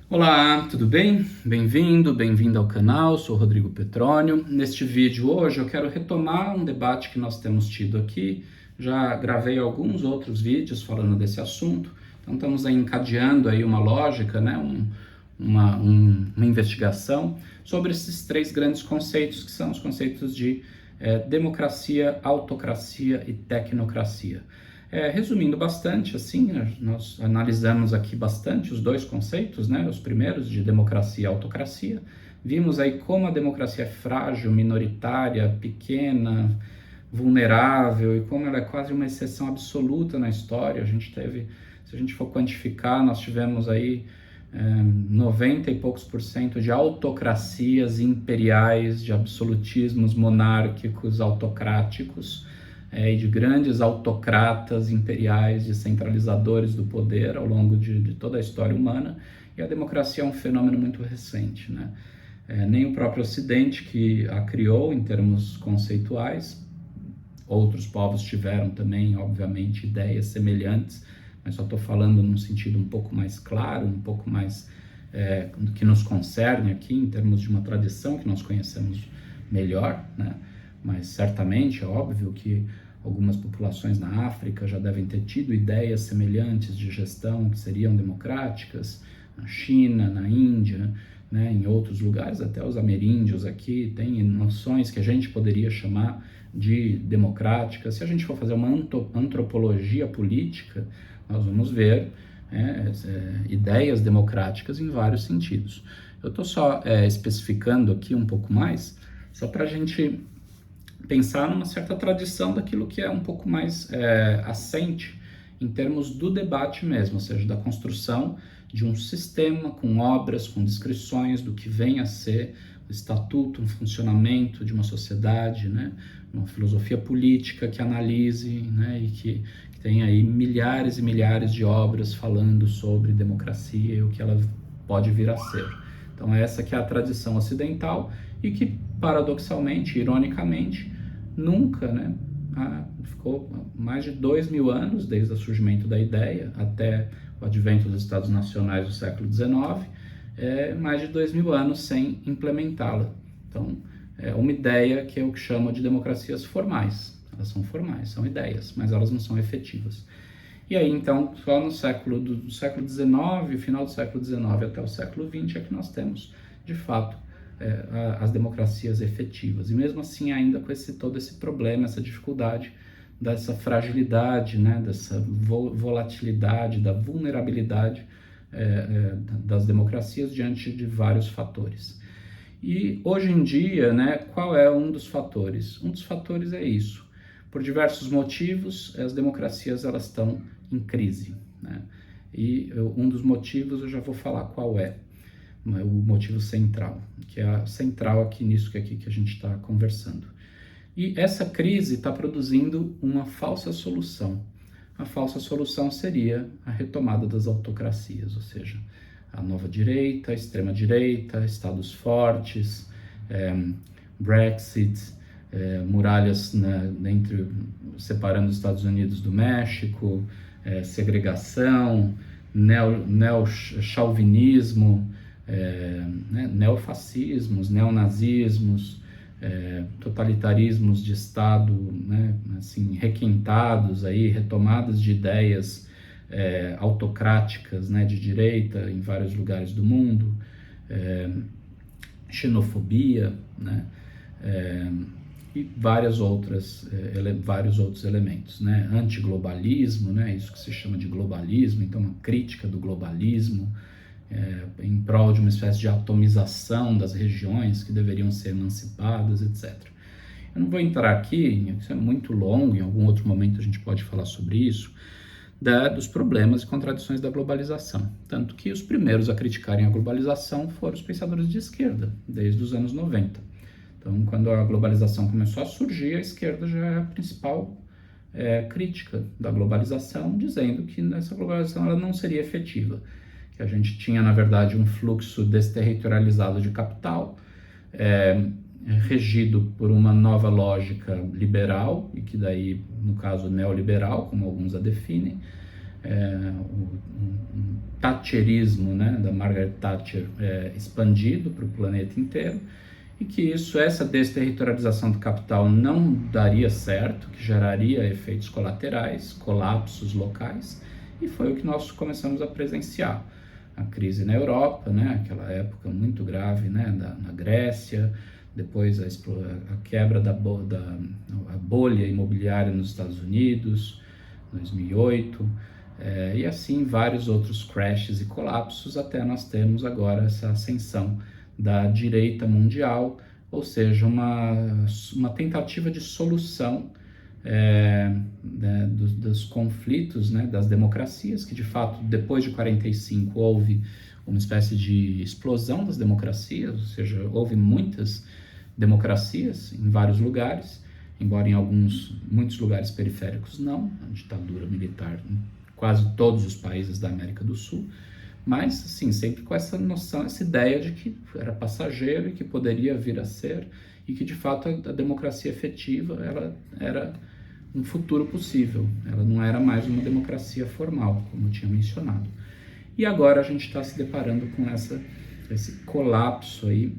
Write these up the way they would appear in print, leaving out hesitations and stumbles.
Olá, tudo bem? Bem-vindo ao canal, sou Rodrigo Petrônio. Neste vídeo hoje eu quero retomar um debate que nós temos tido aqui. Já gravei alguns outros vídeos falando desse assunto, então estamos aí encadeando aí uma lógica, né? Uma investigação sobre esses três grandes conceitos, que são os conceitos de democracia, autocracia e tecnocracia. Resumindo bastante, assim, nós analisamos aqui bastante os dois conceitos, né, os primeiros de democracia e autocracia. Vimos aí como a democracia é frágil, minoritária, pequena, vulnerável e como ela é quase uma exceção absoluta na história. Se a gente for quantificar, nós tivemos aí 90 e poucos por cento de autocracias imperiais, de absolutismos monárquicos, autocráticos, e de grandes autocratas imperiais, de centralizadores do poder ao longo de toda a história humana, e a democracia é um fenômeno muito recente, né? Nem o próprio Ocidente, que a criou em termos conceituais, outros povos tiveram também, obviamente, ideias semelhantes, mas só estou falando num sentido um pouco mais claro, um pouco mais do que nos concerne aqui, em termos de uma tradição que nós conhecemos melhor, né? Mas certamente é óbvio que algumas populações na África já devem ter tido ideias semelhantes de gestão que seriam democráticas, na China, na Índia, né, em outros lugares, até os ameríndios aqui têm noções que a gente poderia chamar de democráticas. Se a gente for fazer uma antropologia política, nós vamos ver ideias democráticas em vários sentidos. Eu estou só especificando aqui um pouco mais, só para a gente pensar numa certa tradição daquilo que é um pouco mais assente em termos do debate mesmo, ou seja, da construção de um sistema com obras, com descrições do que vem a ser o estatuto, um funcionamento de uma sociedade, né? Uma filosofia política que analise, né? E que tem aí milhares e milhares de obras falando sobre democracia e o que ela pode vir a ser. Então essa que é a tradição ocidental e que, paradoxalmente, ironicamente, nunca, né, ficou mais de 2000 anos, desde o surgimento da ideia até o advento dos Estados Nacionais do século XIX, mais de 2000 anos sem implementá-la. Então, é uma ideia que eu chamo de democracias formais. Elas são formais, são ideias, mas elas não são efetivas. E aí, então, só no do século XIX, final do século XIX até o século XX, é que nós temos, de fato, as democracias efetivas. E mesmo assim, ainda com todo esse problema, essa dificuldade, dessa fragilidade, né, dessa volatilidade, da vulnerabilidade das democracias diante de vários fatores. E hoje em dia, né, qual é um dos fatores? Um dos fatores é isso. Por diversos motivos, as democracias elas estão em crise, né? E um dos motivos eu já vou falar qual é. O motivo central, que é central aqui nisso que a gente está conversando. E essa crise está produzindo uma falsa solução. A falsa solução seria a retomada das autocracias, ou seja, a nova direita, a extrema direita, estados fortes, Brexit, muralhas, né, separando os Estados Unidos do México, segregação, neo-chauvinismo, né, neofascismos, neonazismos, totalitarismos de Estado, né, assim, requintados, aí, retomadas de ideias autocráticas, né, de direita em vários lugares do mundo, xenofobia, né, e vários outros elementos, né, antiglobalismo, né, isso que se chama de globalismo, então uma crítica do globalismo, em prol de uma espécie de atomização das regiões que deveriam ser emancipadas, etc. Eu não vou entrar aqui, isso é muito longo, em algum outro momento a gente pode falar sobre isso, dos problemas e contradições da globalização. Tanto que os primeiros a criticarem a globalização foram os pensadores de esquerda, desde os anos 90. Então, quando a globalização começou a surgir, a esquerda já é a principal crítica da globalização, dizendo que essa globalização ela não seria efetiva, que a gente tinha, na verdade, um fluxo desterritorializado de capital, regido por uma nova lógica liberal, e que daí, no caso, neoliberal, como alguns a definem, um thatcherismo, né, da Margaret Thatcher expandido para o planeta inteiro, e que essa desterritorialização do capital não daria certo, que geraria efeitos colaterais, colapsos locais, e foi o que nós começamos a presenciar. A crise na Europa, né, aquela época muito grave, né, na Grécia, depois a quebra da bolha imobiliária nos Estados Unidos, 2008, e assim vários outros crashes e colapsos, até nós termos agora essa ascensão da direita mundial, ou seja, uma tentativa de solução dos conflitos, né, das democracias, que de fato depois de 45 houve uma espécie de explosão das democracias, ou seja, houve muitas democracias em vários lugares, embora em muitos lugares periféricos não, a ditadura militar em quase todos os países da América do Sul, mas assim, sempre com essa noção, essa ideia de que era passageiro e que poderia vir a ser, e que de fato a democracia efetiva ela era um futuro possível, ela não era mais uma democracia formal, como eu tinha mencionado. E agora a gente está se deparando com esse colapso aí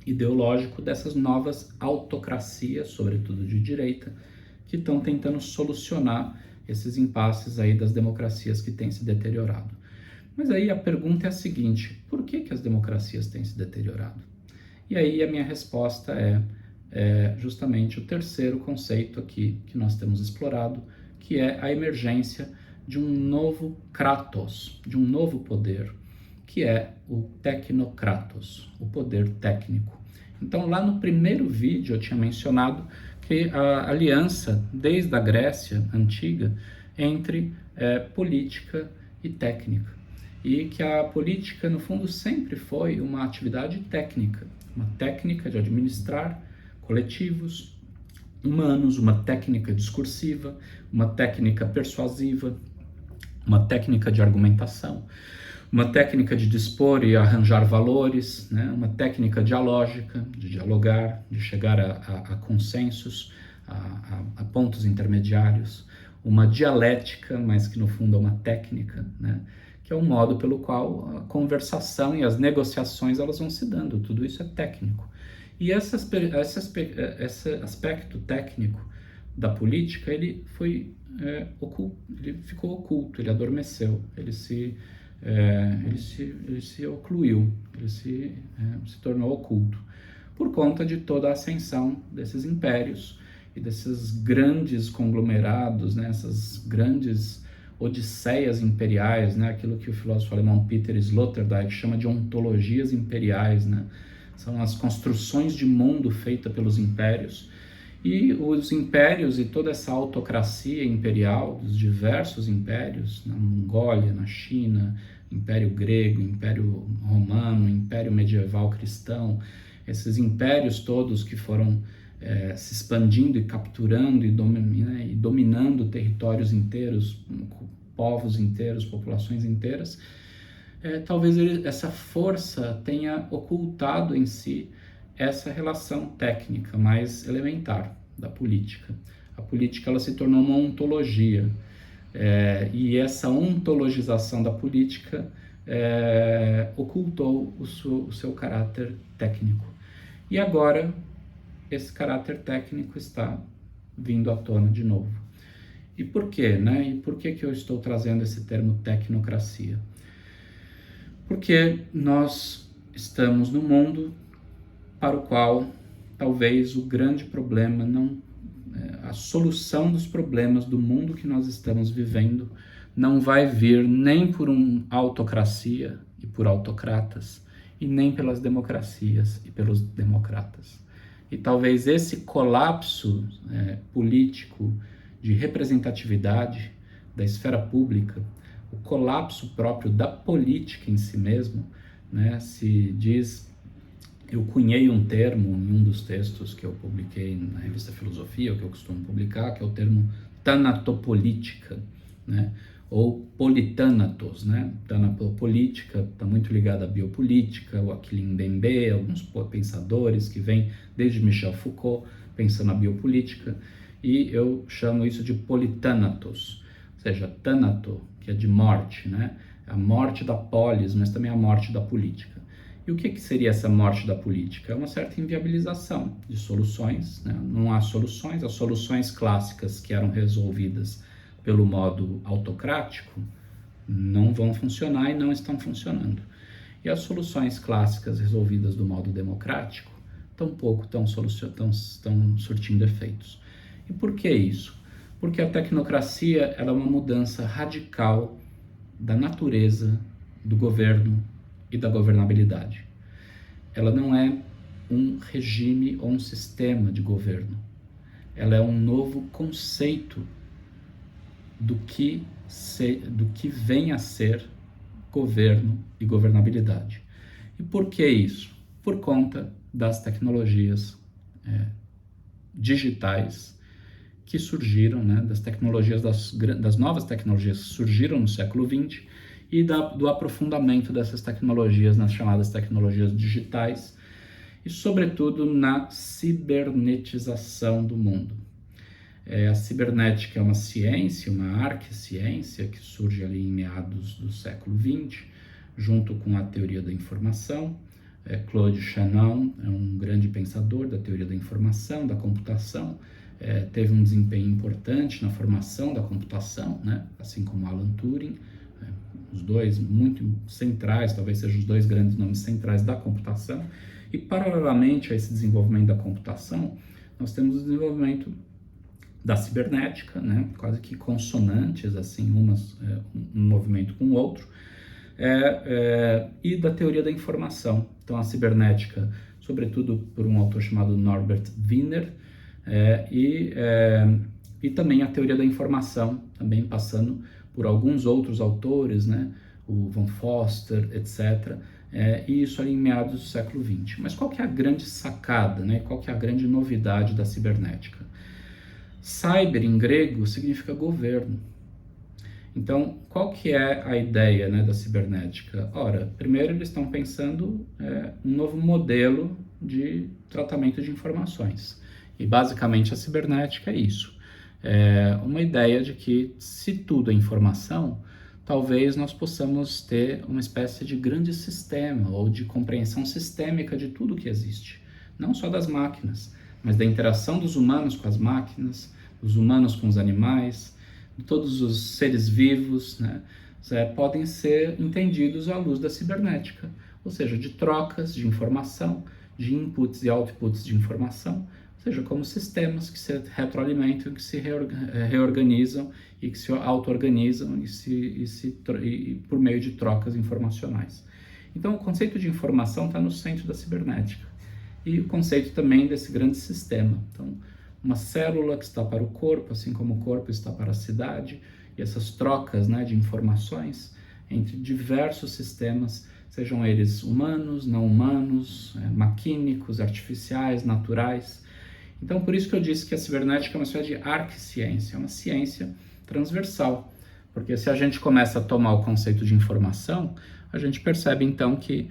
ideológico dessas novas autocracias, sobretudo de direita, que estão tentando solucionar esses impasses aí das democracias que têm se deteriorado. Mas aí a pergunta é a seguinte: por que as democracias têm se deteriorado? E aí a minha resposta é justamente o terceiro conceito aqui que nós temos explorado, que é a emergência de um novo kratos, de um novo poder, que é o technokratos, o poder técnico. Então, lá no primeiro vídeo eu tinha mencionado que a aliança, desde a Grécia antiga, entre política e técnica, e que a política, no fundo, sempre foi uma atividade técnica, uma técnica de administrar coletivos humanos, uma técnica discursiva, uma técnica persuasiva, uma técnica de argumentação, uma técnica de dispor e arranjar valores, né? Uma técnica dialógica, de dialogar, de chegar a consensos, a pontos intermediários, uma dialética, mas que no fundo é uma técnica, né? Que é um modo pelo qual a conversação e as negociações elas vão se dando, tudo isso é técnico. E esse aspecto técnico da política, ele foi oculto, ele ficou oculto, ele adormeceu, ele se ocluiu, ele se tornou oculto, por conta de toda a ascensão desses impérios e desses grandes conglomerados, né, essas grandes odisseias imperiais, né, aquilo que o filósofo alemão Peter Sloterdijk chama de ontologias imperiais, né, são as construções de mundo feitas pelos impérios. E os impérios e toda essa autocracia imperial, dos diversos impérios, na Mongólia, na China, Império Grego, Império Romano, Império Medieval Cristão, esses impérios todos que foram se expandindo e capturando e dominando territórios inteiros, povos inteiros, populações inteiras, talvez essa força tenha ocultado em si essa relação técnica mais elementar da política. A política ela se tornou uma ontologia, e essa ontologização da política ocultou o seu caráter técnico. E agora esse caráter técnico está vindo à tona de novo. E por quê, né? E por que eu estou trazendo esse termo tecnocracia? Porque nós estamos no mundo para o qual talvez o grande problema a solução dos problemas do mundo que nós estamos vivendo não vai vir nem por uma autocracia e por autocratas, e nem pelas democracias e pelos democratas. E talvez esse colapso político de representatividade da esfera pública, o colapso próprio da política em si mesmo, né, se diz. Eu cunhei um termo em um dos textos que eu publiquei na revista Filosofia, o que eu costumo publicar, que é o termo tanatopolítica, né? Ou politânatos, né? Tanatopolítica está muito ligada à biopolítica, o Achille Mbembe, alguns pensadores que vêm desde Michel Foucault, pensando na biopolítica, e eu chamo isso de politânatos, ou seja, tânato, que é de morte, né? A morte da polis, mas também a morte da política. E o que seria essa morte da política? É uma certa inviabilização de soluções, né? Não há soluções, as soluções clássicas que eram resolvidas pelo modo autocrático não vão funcionar e não estão funcionando. E as soluções clássicas resolvidas do modo democrático tampouco estão surtindo efeitos. E por que isso? Porque a tecnocracia ela é uma mudança radical da natureza do governo e da governabilidade. Ela não é um regime ou um sistema de governo. Ela é um novo conceito do que vem a ser governo e governabilidade. E por que isso? Por conta das tecnologias digitais que surgiram, né, das tecnologias, das novas tecnologias que surgiram no século XX e do aprofundamento dessas tecnologias nas chamadas tecnologias digitais e, sobretudo, na cibernetização do mundo. A cibernética é uma ciência, uma arquiciência que surge ali em meados do século XX, junto com a teoria da informação. Claude Shannon é um grande pensador da teoria da informação, da computação, teve um desempenho importante na formação da computação, né? Assim como Alan Turing, os dois muito centrais, talvez sejam os dois grandes nomes centrais da computação. E paralelamente a esse desenvolvimento da computação, nós temos o desenvolvimento da cibernética, né? Quase que consonantes, assim, um movimento com o outro, e da teoria da informação. Então, a cibernética, sobretudo por um autor chamado Norbert Wiener, e também a teoria da informação, também passando por alguns outros autores, né? O Von Foster, etc., e isso ali em meados do século XX. Mas qual que é a grande sacada, né? Qual que é a grande novidade da cibernética? Cyber, em grego, significa governo. Então, qual que é a ideia, né, da cibernética? Ora, primeiro eles estão pensando um novo modelo de tratamento de informações. E basicamente a cibernética é isso. É uma ideia de que, se tudo é informação, talvez nós possamos ter uma espécie de grande sistema ou de compreensão sistêmica de tudo que existe. Não só das máquinas, mas da interação dos humanos com as máquinas, dos humanos com os animais, de todos os seres vivos, né, podem ser entendidos à luz da cibernética, ou seja, de trocas de informação, de inputs e outputs de informação, ou seja, como sistemas que se retroalimentam, que se reorganizam e que se auto-organizam e por meio de trocas informacionais. Então, o conceito de informação está no centro da cibernética. E o conceito também desse grande sistema. Então, uma célula que está para o corpo, assim como o corpo está para a cidade, e essas trocas, né, de informações entre diversos sistemas, sejam eles humanos, não humanos, maquínicos, artificiais, naturais. Então, por isso que eu disse que a cibernética é uma espécie de arquiciência, é uma ciência transversal, porque se a gente começa a tomar o conceito de informação, a gente percebe então que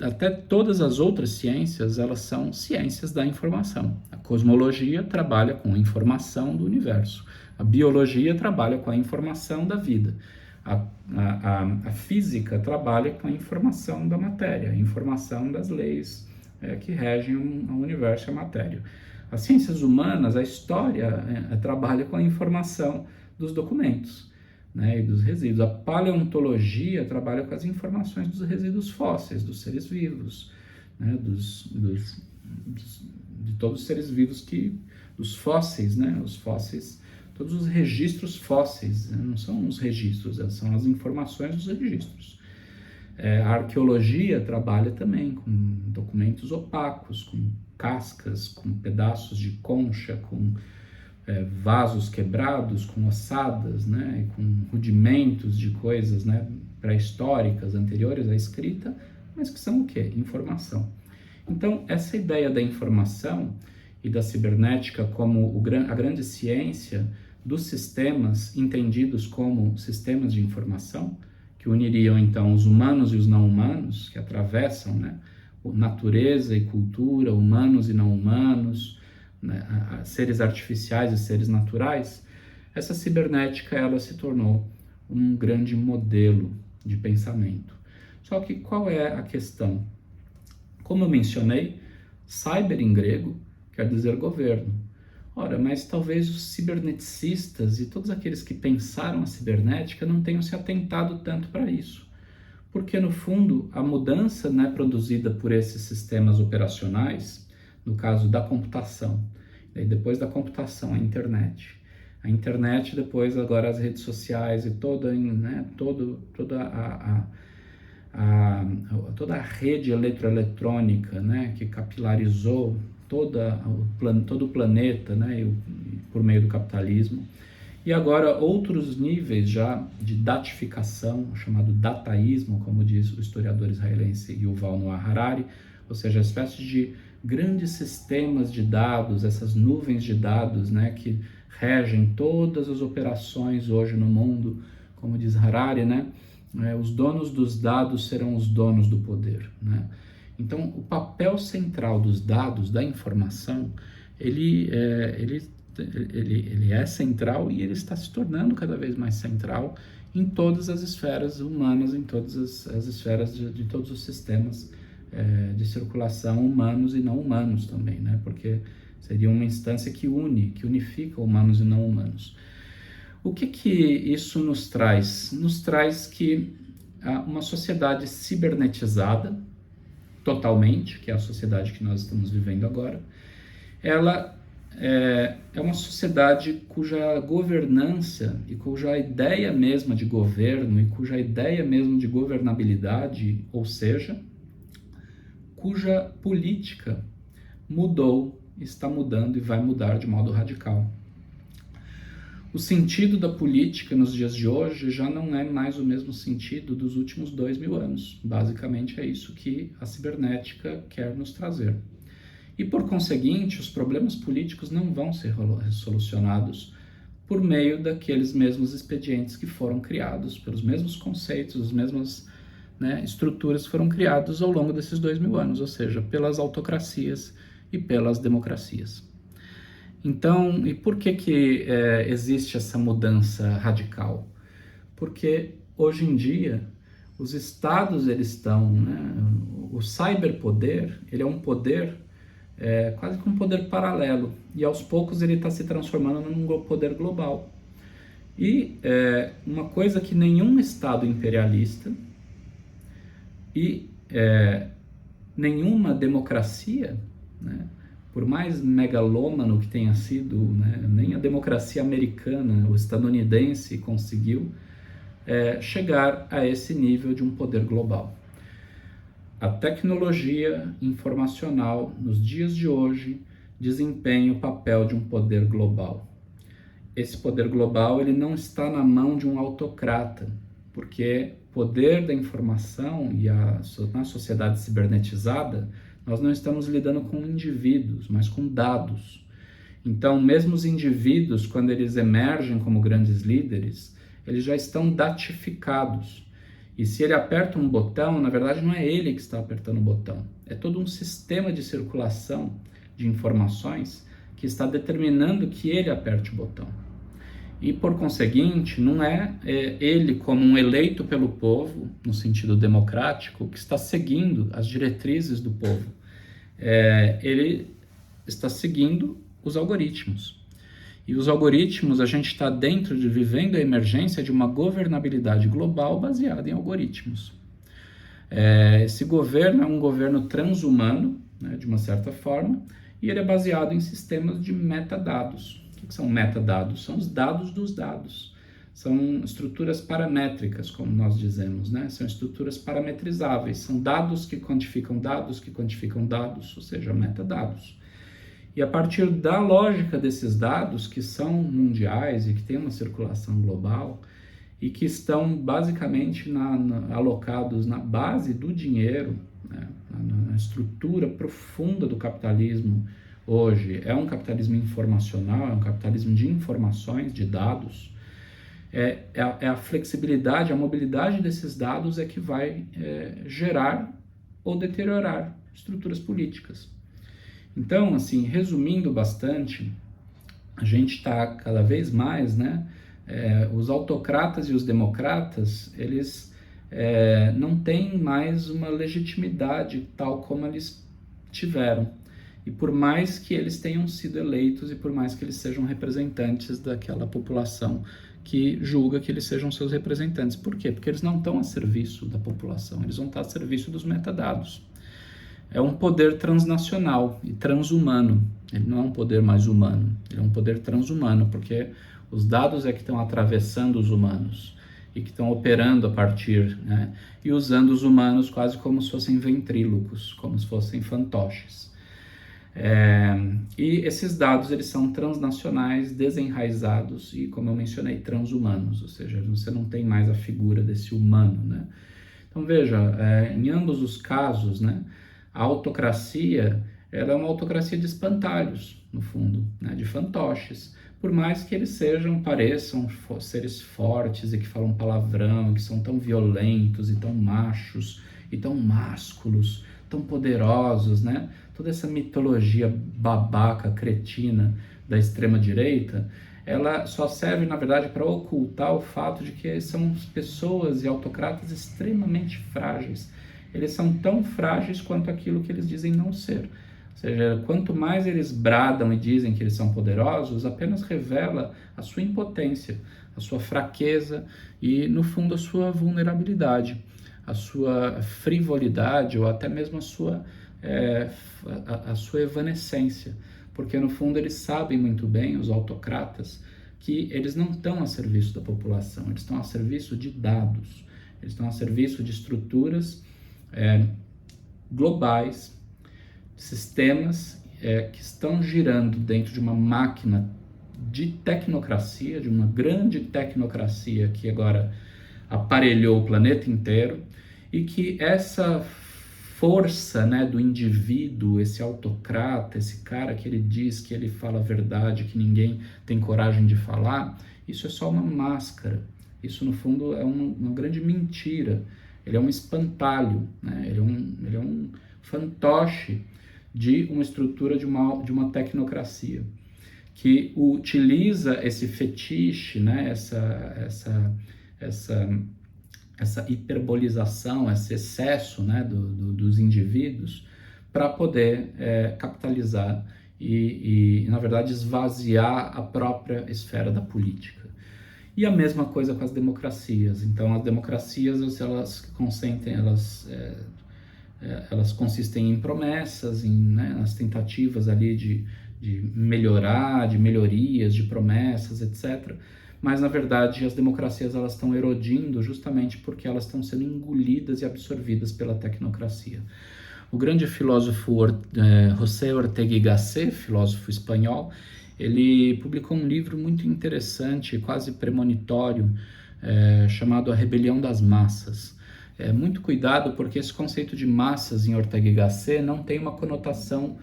até todas as outras ciências, elas são ciências da informação. A cosmologia trabalha com a informação do universo. A biologia trabalha com a informação da vida. A física trabalha com a informação da matéria, a informação das leis que regem o universo e a matéria. As ciências humanas, a história, trabalha com a informação dos documentos, né, e dos resíduos. A paleontologia trabalha com as informações dos resíduos fósseis, dos seres vivos, né, de todos os seres vivos dos fósseis, né, os fósseis, todos os registros fósseis, né, não são os registros, são as informações dos registros. A arqueologia trabalha também com documentos opacos, com cascas, com pedaços de concha, com vasos quebrados, com ossadas, né, com rudimentos de coisas, né, pré-históricas, anteriores à escrita, mas que são o quê? Informação. Então, essa ideia da informação e da cibernética como a grande ciência dos sistemas entendidos como sistemas de informação, que uniriam então os humanos e os não humanos, que atravessam, né, natureza e cultura, humanos e não humanos, né, seres artificiais e seres naturais, essa cibernética ela se tornou um grande modelo de pensamento. Só que qual é a questão? Como eu mencionei, cyber em grego quer dizer governo. Ora, mas talvez os ciberneticistas e todos aqueles que pensaram a cibernética não tenham se atentado tanto para isso. Porque, no fundo, a mudança, né, produzida por esses sistemas operacionais, no caso da computação, e depois da computação, a internet, depois agora as redes sociais e toda a rede eletroeletrônica, né, que capilarizou todo o planeta, né, por meio do capitalismo. E agora outros níveis já de datificação, chamado dataísmo, como diz o historiador israelense Yuval Noah Harari, ou seja, a espécie de grandes sistemas de dados, essas nuvens de dados, né, que regem todas as operações hoje no mundo, como diz Harari, né, os donos dos dados serão os donos do poder, né? Então, o papel central dos dados, da informação, ele é central e ele está se tornando cada vez mais central em todas as esferas humanas, em todas as esferas de todos os sistemas de circulação humanos e não humanos também, né? Porque seria uma instância que unifica humanos e não humanos. O que isso nos traz? Nos traz que uma sociedade cibernetizada, totalmente, que é a sociedade que nós estamos vivendo agora, ela é uma sociedade cuja governança e cuja ideia mesma de governo e cuja ideia mesmo de governabilidade, ou seja, cuja política mudou, está mudando e vai mudar de modo radical. O sentido da política nos dias de hoje já não é mais o mesmo sentido dos últimos 2000 anos. Basicamente é isso que a cibernética quer nos trazer. E por conseguinte, os problemas políticos não vão ser solucionados por meio daqueles mesmos expedientes que foram criados, pelos mesmos conceitos, as mesmas estruturas que foram criadas ao longo desses 2000 anos, ou seja, pelas autocracias e pelas democracias. Então, e por que existe essa mudança radical? Porque hoje em dia os estados o cyberpoder, ele é um poder quase que um poder paralelo e aos poucos ele está se transformando num poder global. E uma coisa que nenhum estado imperialista e nenhuma democracia, né, por mais megalômano que tenha sido, né, nem a democracia americana ou estadunidense conseguiu chegar a esse nível de um poder global. A tecnologia informacional, nos dias de hoje, desempenha o papel de um poder global. Esse poder global ele não está na mão de um autocrata, porque o poder da informação e na sociedade cibernetizada, nós não estamos lidando com indivíduos, mas com dados. Então, mesmo os indivíduos, quando eles emergem como grandes líderes, eles já estão datificados. E se ele aperta um botão, na verdade não é ele que está apertando o botão. É todo um sistema de circulação de informações que está determinando que ele aperte o botão. E, por conseguinte, não é ele como um eleito pelo povo, no sentido democrático, que está seguindo as diretrizes do povo. Ele está seguindo os algoritmos. E os algoritmos, a gente está vivendo a emergência de uma governabilidade global baseada em algoritmos. Esse governo é um governo transhumano, né, de uma certa forma, e ele é baseado em sistemas de metadados. O que são metadados? São os dados dos dados. São estruturas paramétricas, como nós dizemos, né? São estruturas parametrizáveis. São dados que quantificam dados, ou seja, metadados. E a partir da lógica desses dados, que são mundiais e que têm uma circulação global, e que estão basicamente alocados na base do dinheiro, né? Na estrutura profunda do capitalismo hoje, é um capitalismo informacional, é um capitalismo de informações, de dados, a flexibilidade, a mobilidade desses dados é que vai gerar ou deteriorar estruturas políticas. Então, assim, resumindo bastante, a gente está cada vez mais, né, Os autocratas e os democratas, eles não têm mais uma legitimidade tal como eles tiveram. E por mais que eles tenham sido eleitos e por mais que eles sejam representantes daquela população que julga que eles sejam seus representantes. Por quê? Porque eles não estão a serviço da população, eles vão estar a serviço dos metadados. É um poder transnacional e transhumano. Ele não é um poder mais humano, ele é um poder transhumano, porque os dados é que estão atravessando os humanos e que estão operando a partir, né, e usando os humanos quase como se fossem ventrílocos, como se fossem fantoches. E esses dados, eles são transnacionais, desenraizados e, como eu mencionei, transhumanos, ou seja, você não tem mais a figura desse humano, né? Então veja, em ambos os casos, né, a autocracia, ela é uma autocracia de espantalhos, no fundo, né, de fantoches. Por mais que eles pareçam seres fortes e que falam palavrão, e que são tão violentos e tão machos e tão másculos, tão poderosos, né? Toda essa mitologia babaca, cretina da extrema-direita, ela só serve, na verdade, para ocultar o fato de que são pessoas e autocratas extremamente frágeis. Eles são tão frágeis quanto aquilo que eles dizem não ser. Ou seja, quanto mais eles bradam e dizem que eles são poderosos, apenas revela a sua impotência, a sua fraqueza e, no fundo, a sua vulnerabilidade, a sua frivolidade ou até mesmo a sua evanescência. Porque, no fundo, eles sabem muito bem, os autocratas, que eles não estão a serviço da população, eles estão a serviço de dados, eles estão a serviço de estruturas globais, sistemas que estão girando dentro de uma máquina de tecnocracia, de uma grande tecnocracia que agora aparelhou o planeta inteiro, e que essa força, né, do indivíduo, esse autocrata, esse cara que ele diz que ele fala a verdade, que ninguém tem coragem de falar, isso é só uma máscara. Isso, no fundo, é uma grande mentira. Ele é um espantalho, né? Ele é um fantoche de uma estrutura de uma tecnocracia que utiliza esse fetiche, né? essa hiperbolização, esse excesso, né, dos indivíduos para poder capitalizar e, na verdade, esvaziar a própria esfera da política. E a mesma coisa com as democracias. Então, as democracias, elas consistem em promessas, né, nas tentativas ali de melhorar, de melhorias, de promessas, etc. Mas, na verdade, as democracias elas estão erodindo justamente porque elas estão sendo engolidas e absorvidas pela tecnocracia. O grande filósofo José Ortega y Gasset, filósofo espanhol, ele publicou um livro muito interessante, quase premonitório, chamado A Rebelião das Massas. Muito cuidado, porque esse conceito de massas em Ortega y Gasset não tem uma conotação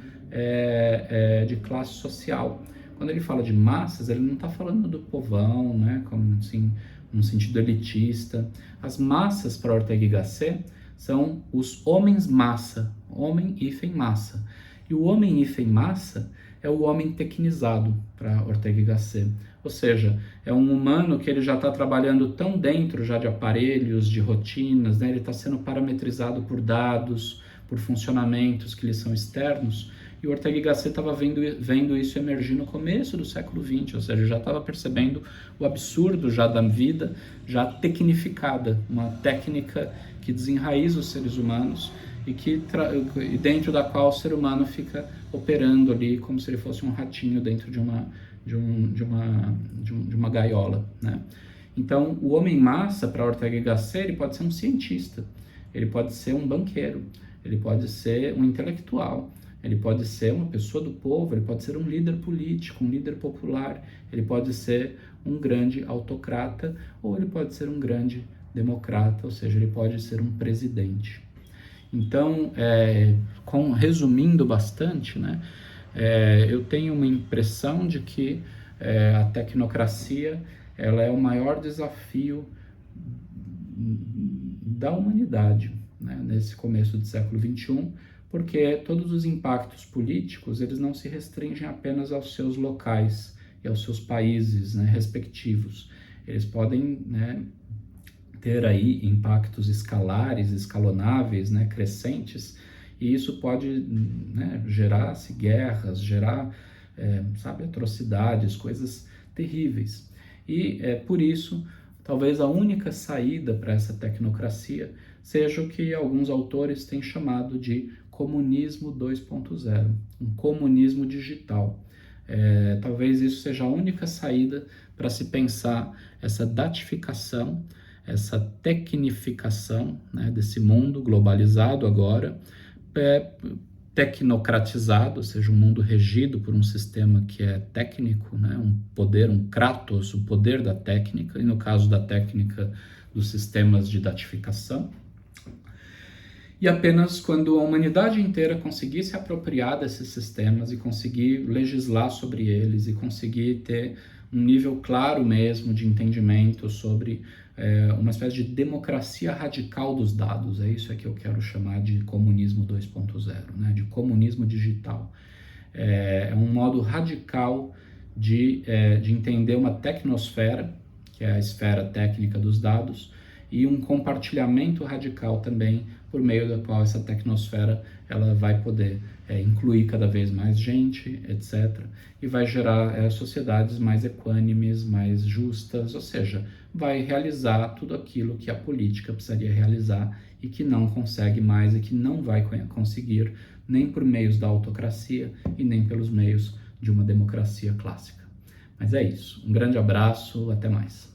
de classe social. Quando ele fala de massas, ele não está falando do povão, né, como assim, num sentido elitista. As massas para Ortega y Gasset são os homens massa, homem-massa. E o homem-massa é o homem tecnizado para Ortega y Gasset. Ou seja, é um humano que ele já está trabalhando tão dentro já de aparelhos, de rotinas, né? Ele está sendo parametrizado por dados, por funcionamentos que lhe são externos. E o Ortega y Gasset estava vendo isso emergir no começo do século XX, ou seja, já estava percebendo o absurdo já da vida, já tecnificada, uma técnica que desenraiza os seres humanos e dentro da qual o ser humano fica operando ali como se ele fosse um ratinho dentro de uma gaiola, né? Então, o homem-massa, para Ortega y Gasset, ele pode ser um cientista, ele pode ser um banqueiro, ele pode ser um intelectual, ele pode ser uma pessoa do povo, ele pode ser um líder político, um líder popular, ele pode ser um grande autocrata ou ele pode ser um grande democrata, ou seja, ele pode ser um presidente. Então, resumindo bastante, né, eu tenho uma impressão de que a tecnocracia ela é o maior desafio da humanidade, né, nesse começo do século XXI, porque todos os impactos políticos eles não se restringem apenas aos seus locais e aos seus países, né, respectivos. eles podem, né, ter aí impactos escalares, escalonáveis, né, crescentes, e isso pode, né, gerar-se guerras, gerar, sabe, atrocidades, coisas terríveis. E por isso, talvez a única saída para essa tecnocracia seja o que alguns autores têm chamado de comunismo 2.0, um comunismo digital. Talvez isso seja a única saída para se pensar essa datificação, essa tecnificação, né, desse mundo globalizado agora, tecnocratizado, ou seja, um mundo regido por um sistema que é técnico, né, um poder, um kratos, o poder da técnica, e no caso da técnica, dos sistemas de datificação. E apenas quando a humanidade inteira conseguir se apropriar desses sistemas e conseguir legislar sobre eles e conseguir ter um nível claro mesmo de entendimento sobre uma espécie de democracia radical dos dados, é isso que eu quero chamar de comunismo 2.0, né? De comunismo digital. É um modo radical de entender uma tecnosfera, que é a esfera técnica dos dados, e um compartilhamento radical também, por meio da qual essa tecnosfera ela vai poder incluir cada vez mais gente, etc. E vai gerar sociedades mais equânimes, mais justas, ou seja, vai realizar tudo aquilo que a política precisaria realizar e que não consegue mais e que não vai conseguir nem por meios da autocracia e nem pelos meios de uma democracia clássica. Mas é isso. Um grande abraço, até mais.